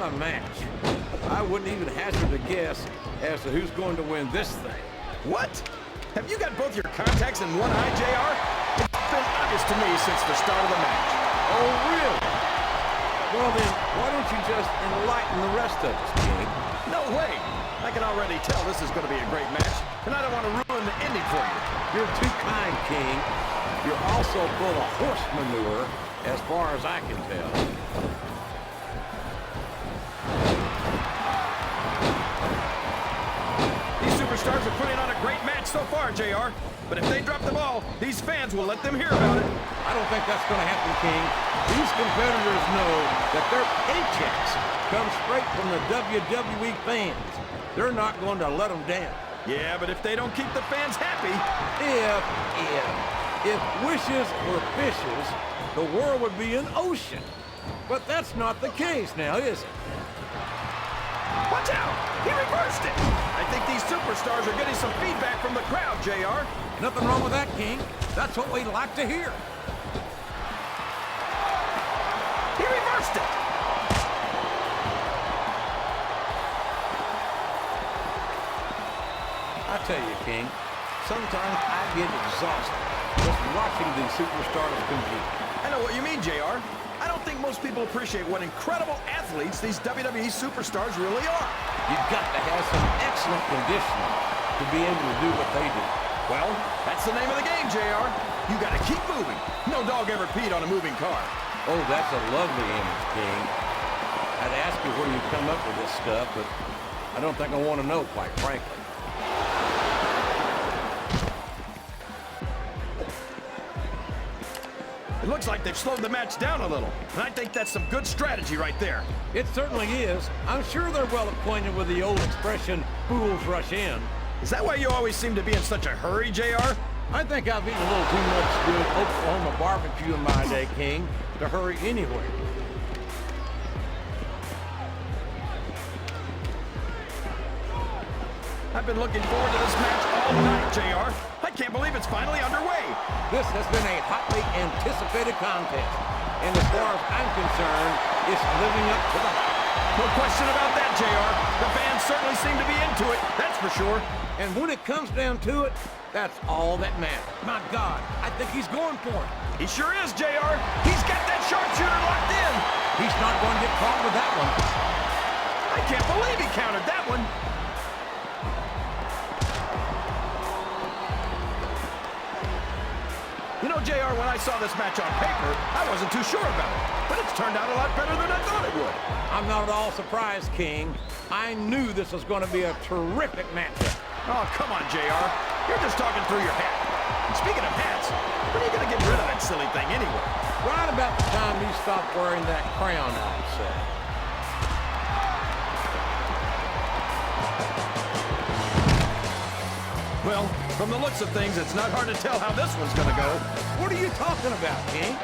a match. I wouldn't even hazard a guess as to who's going to win this thing. What? Have you got both your contacts in one eye, JR? It's been obvious to me since the start of the match. Oh, really? Well then, why don't you just enlighten the rest of us, King? No way! I can already tell this is going to be a great match, and I don't want to ruin the ending for you. You're too kind, King. You're also full of horse manure, as far as I can tell. These superstars are putting on a great match so far, JR. But if they drop the ball, these fans will let them hear about it. I don't think that's going to happen, King. These competitors know that their paychecks come straight from the WWE fans. They're not going to let them down. Yeah, but if they don't keep the fans happy... If wishes were fishes, the world would be an ocean. But that's not the case now, is it? Watch out! He reversed it! I think these superstars are getting some feedback from the crowd, JR. Nothing wrong with that, King. That's what we like to hear. He reversed it! I tell you, King, sometimes I get exhausted just watching these superstars compete. I know what you mean, JR. I don't think most people appreciate what incredible athletes these WWE superstars really are. You've got to have some excellent conditioning to be able to do what they do. Well, that's the name of the game, JR. You gotta keep moving. No dog ever peed on a moving car. Oh, that's a lovely image, King. I'd ask you where you come up with this stuff, but I don't think I want to know, quite frankly. It looks like they've slowed the match down a little, and I think that's some good strategy right there. It certainly is. I'm sure they're well acquainted with the old expression, fools rush in. Is that why you always seem to be in such a hurry, JR? I think I've eaten a little too much good Oklahoma barbecue in my day, King, to hurry anywhere. I've been looking forward to this match all night, JR. I can't believe it's finally underway. This has been a hotly anticipated contest, and as far as I'm concerned, it's living up to the hype. No question about that, JR. The fans certainly seem to be into it, that's for sure. And when it comes down to it, that's all that matters. My God, I think he's going for it. He sure is, JR. He's got that sharpshooter locked in. He's not going to get caught with that one. I can't believe he countered that one. You know, JR, when I saw this match on paper, I wasn't too sure about it. But it's turned out a lot better than I thought it would. I'm not at all surprised, King. I knew this was going to be a terrific matchup. Oh, come on, JR. You're just talking through your hat. And speaking of hats, when are you going to get rid of that silly thing anyway? Right about the time you stop wearing that crown, I'd say. Well, from the looks of things, it's not hard to tell how this one's going to go. What are you talking about, King?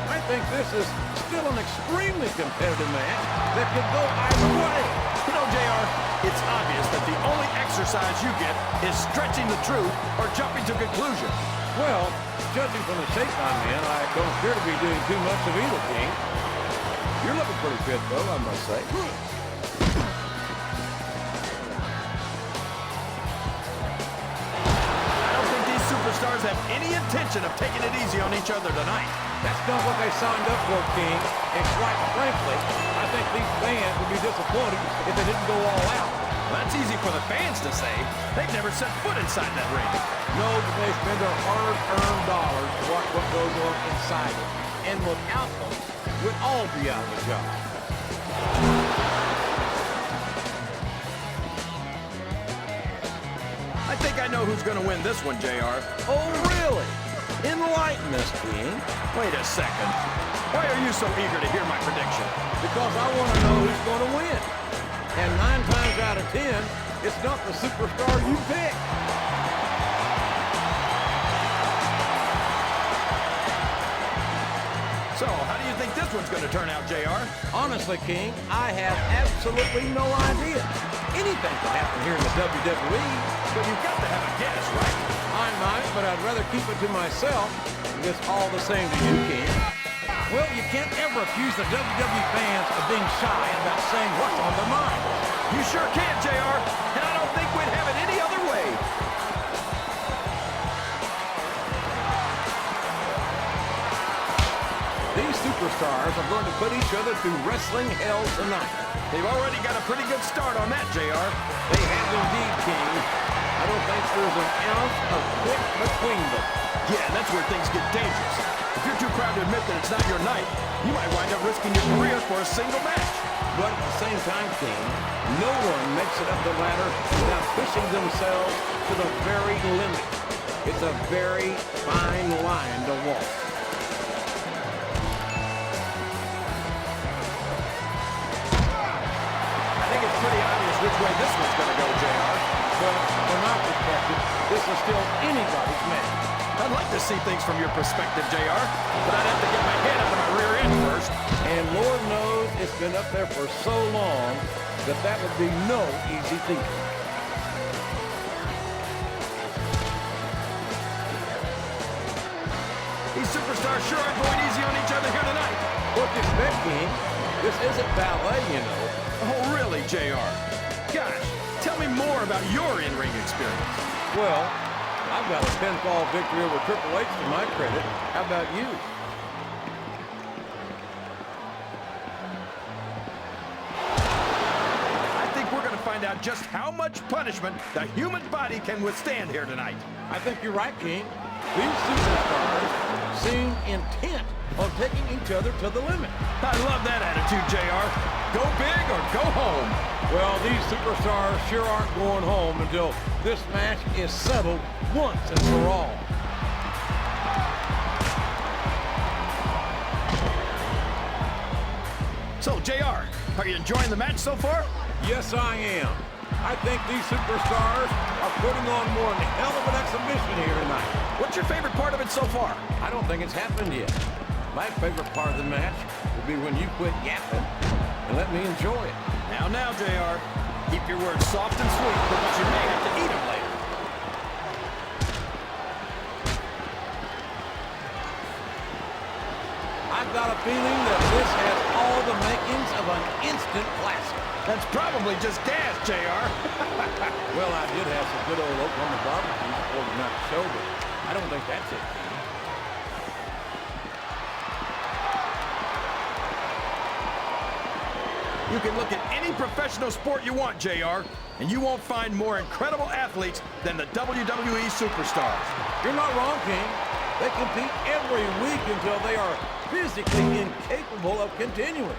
I think this is still an extremely competitive match that could go either way. You know, JR, it's obvious that the only exercise you get is stretching the truth or jumping to conclusions. Well, judging from the shape I'm in, I don't appear to be doing too much of either, King. You're looking pretty fit, though, I must say. Superstars have any intention of taking it easy on each other tonight. That's not what they signed up for, King. And quite frankly, I think these fans would be disappointed if they didn't go all out. Well, that's easy for the fans to say. They've never set foot inside that ring. No, but they spend their hard-earned dollars to watch what goes on inside it. And without them, we'd all be out of a job. I think I know who's going to win this one, JR. Oh, really? Enlighten us, King. Wait a second. Why are you so eager to hear my prediction? Because I want to know who's going to win. And 9 times out of 10, it's not the superstar you pick. So, how do you think this one's going to turn out, JR? Honestly, King, I have absolutely no idea. Anything can happen here in the WWE. But you've got to have a guess, right? I might, but I'd rather keep it to myself. It's all the same to you, King. Well, you can't ever accuse the WWE fans of being shy about saying what's on their mind. You sure can, JR, and I don't think we'd have it any other way. These superstars are going to put each other through wrestling hell tonight. They've already got a pretty good start on that, JR. They have indeed, King. I don't think there's an ounce of quick between them. Yeah, that's where things get dangerous. If you're too proud to admit that it's not your night, you might wind up risking your career for a single match. But at the same time, King, no one makes it up the ladder without pushing themselves to the very limit. It's a very fine line to walk. I think it's pretty obvious which way this one's going to go, JR. But from my perspective, this is still anybody's match. I'd like to see things from your perspective, JR, but I'd have to get my head out of my rear end first. And Lord knows it's been up there for so long that that would be no easy feat. These superstars sure are going easy on each other here tonight. What do you expect, King? This isn't ballet, you know. Oh, really, JR? Gosh, tell me more about your in-ring experience. Well, I've got a pinfall victory over Triple H to my credit. How about you? I think we're going to find out just how much punishment the human body can withstand here tonight. I think you're right, King. These superstars seem intent on taking each other to the limit. I love that attitude, JR. Go big or go home. Well, these superstars sure aren't going home until this match is settled once and for all. So, JR, are you enjoying the match so far? Yes, I am. I think these superstars are putting on one hell of an exhibition here tonight. What's your favorite part of it so far? I don't think it's happened yet. My favorite part of the match will be when you quit yapping and let me enjoy it. Now, JR. Keep your words soft and sweet because you may have to eat them later. I've got a feeling that this has all the makings of an instant classic. That's probably just gas, JR. Well, I did have some good old Oklahoma barbecue before the night show, but I don't think that's it, King. You can look at any professional sport you want, JR, and you won't find more incredible athletes than the WWE superstars. You're not wrong, King. They compete every week until they are physically incapable of continuing.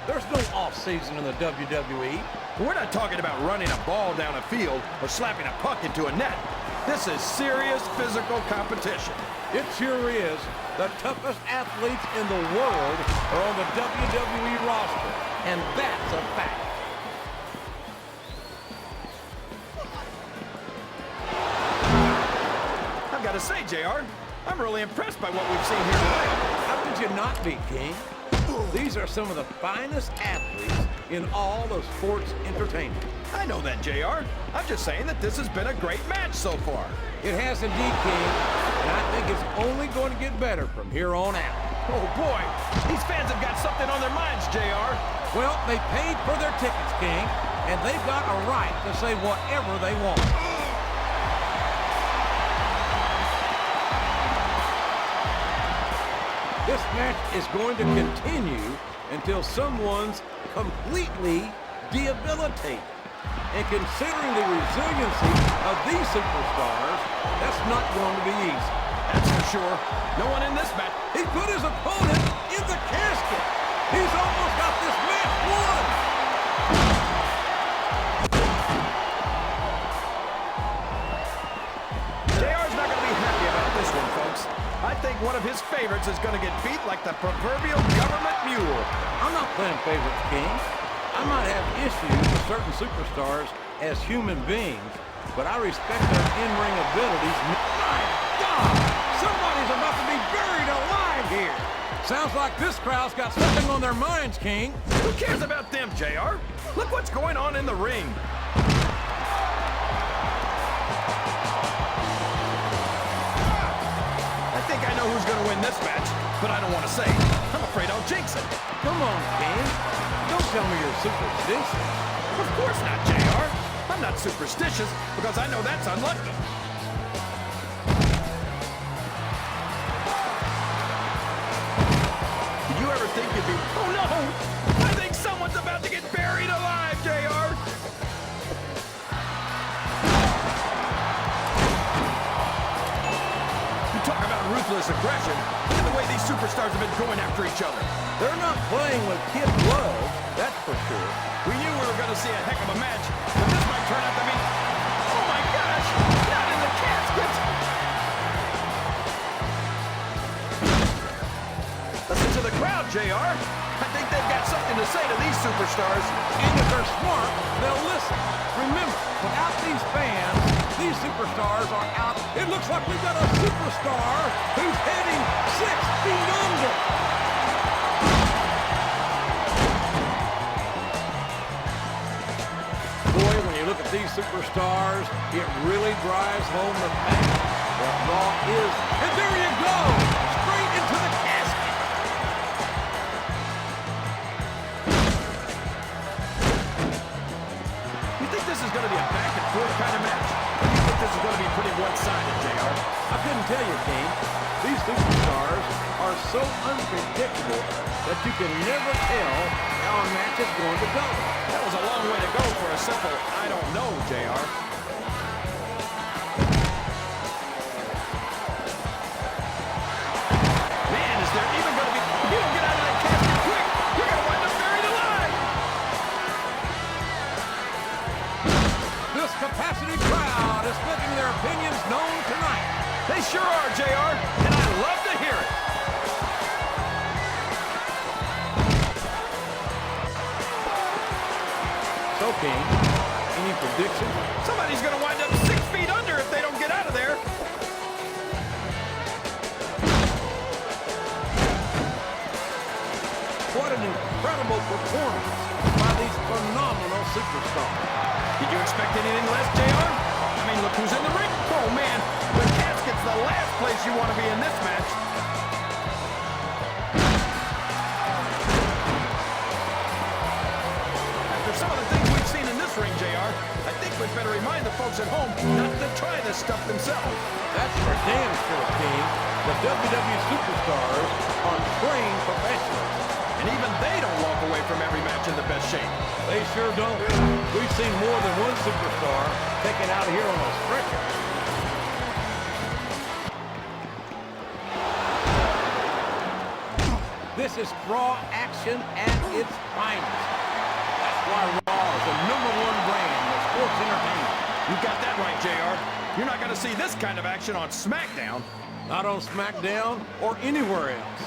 There's no off-season in the WWE. We're not talking about running a ball down a field or slapping a puck into a net. This is serious physical competition. It sure is. The toughest athletes in the world are on the WWE roster, and that's a fact. I've got to say, JR, I'm really impressed by what we've seen here tonight. How could you not be, King? These are some of the finest athletes in all of sports entertainment. I know that, JR. I'm just saying that this has been a great match so far. It has indeed, King, and I think it's only going to get better from here on out. Oh, boy. These fans have got something on their minds, JR. Well, they paid for their tickets, King, and they've got a right to say whatever they want. This match is going to continue until someone's completely debilitated. And considering the resiliency of these superstars, that's not going to be easy. That's for sure. No one in this match. He put his opponent in the casket. He's almost got this match won. JR's not going to be happy about this one, folks. I think one of his favorites is going to get beat like the proverbial government mule. I'm not playing favorites, King. I might have issues with certain superstars as human beings, but I respect their in-ring abilities. My God! Somebody's about to be buried alive here! Sounds like this crowd's got something on their minds, King. Who cares about them, JR? Look what's going on in the ring. I think I know who's going to win this match, but I don't want to say. I'm afraid I'll jinx it. Come on, King. Don't tell me you're superstitious. Of course not, JR. I'm not superstitious because I know that's unlucky. Did you ever think you'd be... Oh, no! I think someone's about to get buried alive, JR. You talk about ruthless aggression. Look at the way these superstars have been going after each other. They're not playing with kid gloves, that's for sure. We knew we were going to see a heck of a match, but this might turn out to be... Oh, my gosh! Not in the casket! Listen to the crowd, JR. I think they've got something to say to these superstars. And if they're smart, they'll listen. Remember, without these fans, these superstars are out. It looks like we've got a superstar who's heading 6 feet under. Boy, when you look at these superstars, it really drives home the fact that Raw is... And there you go! Straight into the casket! You think this is going to be a back-and-forth kind of match? Or do you think this is going to be pretty one-sided, JR? I couldn't tell you, King. These superstars are so unpredictable that you can never tell how a match is going to go. That was a long way to go for a simple, I don't know, JR. Man, is there even going to be... If you don't get out of that casket quick, you're going to wind up buried alive! This capacity crowd is making their opinions known tonight. They sure are, JR, and I love to hear it. So, King, any predictions? Somebody's going to wind up 6 feet under if they don't get out of there. What an incredible performance by these phenomenal superstars. Did you expect anything less, JR? I mean, look who's in the ring. Oh, man, the casket's the last place you want to be in this match. After some of the things we've seen in this ring, JR, I think we'd better remind the folks at home not to try this stuff themselves. That's for damn sure, King. The WWE superstars are trained professionals. And even they don't walk away from every match in the best shape. They sure don't. We've seen more than one superstar taken out of here on a stretcher. This is Raw action at its finest. That's why Raw is the #1 brand of sports entertainment. You got that right, JR. You're not going to see this kind of action on SmackDown. Not on SmackDown or anywhere else.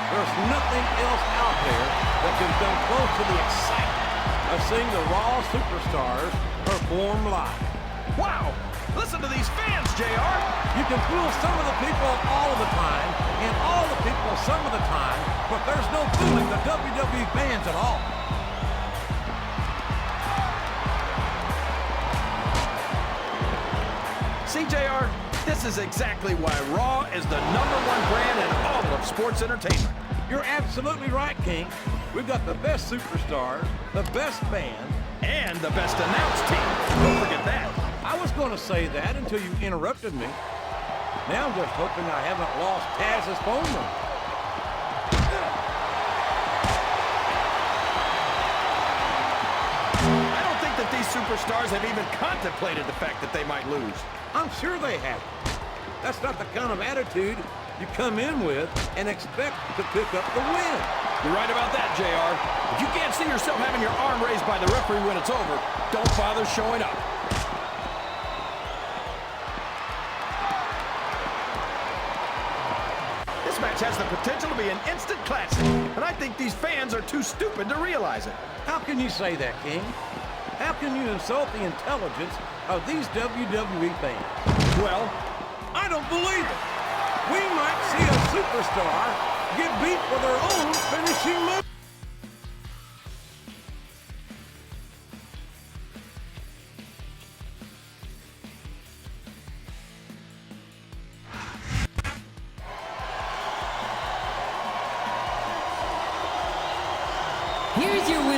There's nothing else out there that can come close to the excitement of seeing the Raw superstars perform live. Wow! Listen to these fans, JR. You can fool some of the people all of the time, and all the people some of the time, but there's no fooling the WWE fans at all. See, JR, this is exactly why Raw is the #1 brand in all of sports entertainment. You're absolutely right, King. We've got the best superstars, the best band, and the best announced team. Don't forget that. I was going to say that until you interrupted me. Now I'm just hoping I haven't lost Taz's phone number. I don't think that these superstars have even contemplated the fact that they might lose. I'm sure they haven't. That's not the kind of attitude you come in with and expect to pick up the win. You're right about that, JR. If you can't see yourself having your arm raised by the referee when it's over, don't bother showing up. This match has the potential to be an instant classic, and I think these fans are too stupid to realize it. How can you say that, King? How can you insult the intelligence of these WWE fans? Well, I don't believe it. We might see a superstar get beat for their own finishing move. Here's your winner.